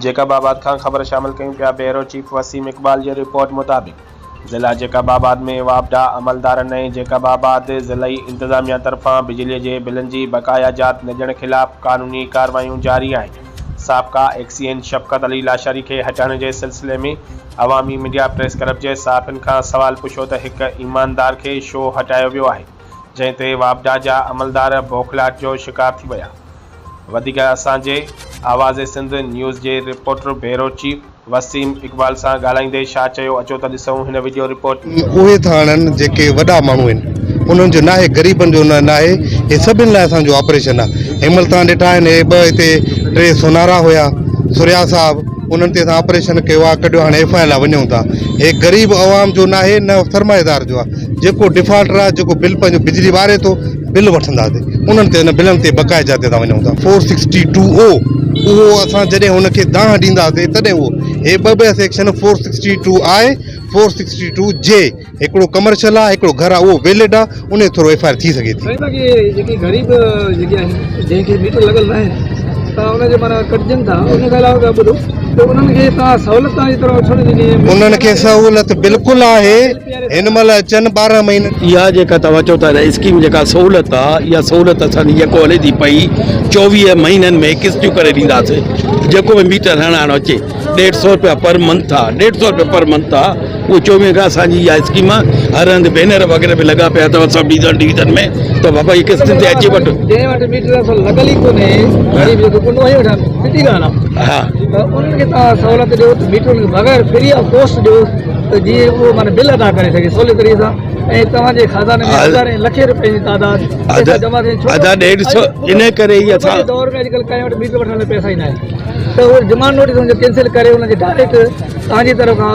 जेकबाबाद खां ख़बर शामिल कयूं पिया। Bureau chief Waseem Iqbal ji report मुताबिक़ ज़िला जेकबाबाद में वापडा अमलदारनि ऐं जेकबाबाद ज़िलई इंतज़ामिया तरफ़ां बिजली जे बिलनि जी बक़ाया जात न ॾियण ख़िलाफ़ क़ानूनी कार्रवाइयूं जारी आहिनि। साबिक़ा एक्सीएन शफ़क़त अली लाशारी खे हटाइण जे सिलसिले में अवामी मीडिया प्रेस क्लब जे सहाफ़ियुनि खां सवाल पुछो त हिकु ईमानदार खे छो हटायो वियो आहे, जंहिं ते वापडा जा अमलदार बौखलाहट जो शिकार थी विया। वधीक असांजे आवाज़ सिंध न्यूज़ जे reporter bureau chief Waseem Iqbal सां ॻाल्हाईंदे छा चयो, अचो त ॾिसूं हिन वीडियो रिपोर्ट। उहे थाणनि जेके वॾा माण्हू आहिनि उन्हनि जो नाहे, ग़रीबनि जो न आहे, हे सभिनि लाइ असांजो ऑपरेशन आहे। हिनमहिल तव्हां ॾिठा आहिनि, हे ॿ हिते 3 सोनारा हुया, सुरिया साहब, उन्हनि ते असां ऑपरेशन कयो आहे, कढियो। हाणे FIR लाइ वञूं था। हे ग़रीब अवाम जो नाहे, न सरमाएदार जो आहे। जेको डिफॉल्टर आहे, जेको बिल पंहिंजो बिजली वारे थो, बिल वठंदासीं, उन्हनि ते न बिलनि ते बक़ाइदा ते था वञूं था। 462O उहो असां जॾहिं हुनखे दांह ॾींदासीं तॾहिं उहो हे ॿ सेक्शन 462I 462J हिकिड़ो कमर्शियल आहे, हिकिड़ो घर आहे, उहो वैलिड आहे, उन थोरो FIR थी सघे थी। जेकी ग़रीब जेके आहिनि जंहिंखे मीटर लॻल न आहिनि त उनजे माना कटिजनि था, उन खां अलावा ॿुधो त उन्हनि खे तव्हां सहूलियत जी तरफ़ छो न ॾिनी? उन्हनि खे सहूलियत बिल्कुलु आहे। हिन महिल अचनि 12 महीने। इहा जेका तव्हां चओ था स्कीम जेका सहूलियत आहे, इहा सहूलियत असांजी जेको हले थी पई 24 महीननि में किस्तियूं करे ॾींदासीं। जेको बि मीटर हणाइणु अचे 150 रुपया पर मंथ आहे, 150 रुपया पर मंथ आहे। उहो 24 खां असांजी इहा स्कीम हर हंधि बैनर वग़ैरह बि लॻा पिया अथव सभु डिवीज़न में, त बाबा इहे किस्तुनि ते अची वठो। जंहिं वटि मीटर लॻल ई कोन्हे, ग़रीब जेको कोन उहे वठनि, सिधी ॻाल्हि आहे। हा, त उन्हनि खे तव्हां सहूलियत ॾियो त मीटर बग़ैर फ्री ऑफ कॉस्ट ॾियो, त जीअं उहो माना बिल अदा करे सघे सवले तरीक़े सां। ऐं तव्हांजे खज़ाने में हज़ारें लखे रुपए जी तादाद जमा थिए। अदा 150 इन करे ई असां दौर में अॼुकल्ह कंहिं वटि मीटर वठण लाइ पैसा ई न आहिनि, त उहे डिमांड नोटिस कैंसिल करे उनखे डायरेक्ट तव्हांजी तरफ़ खां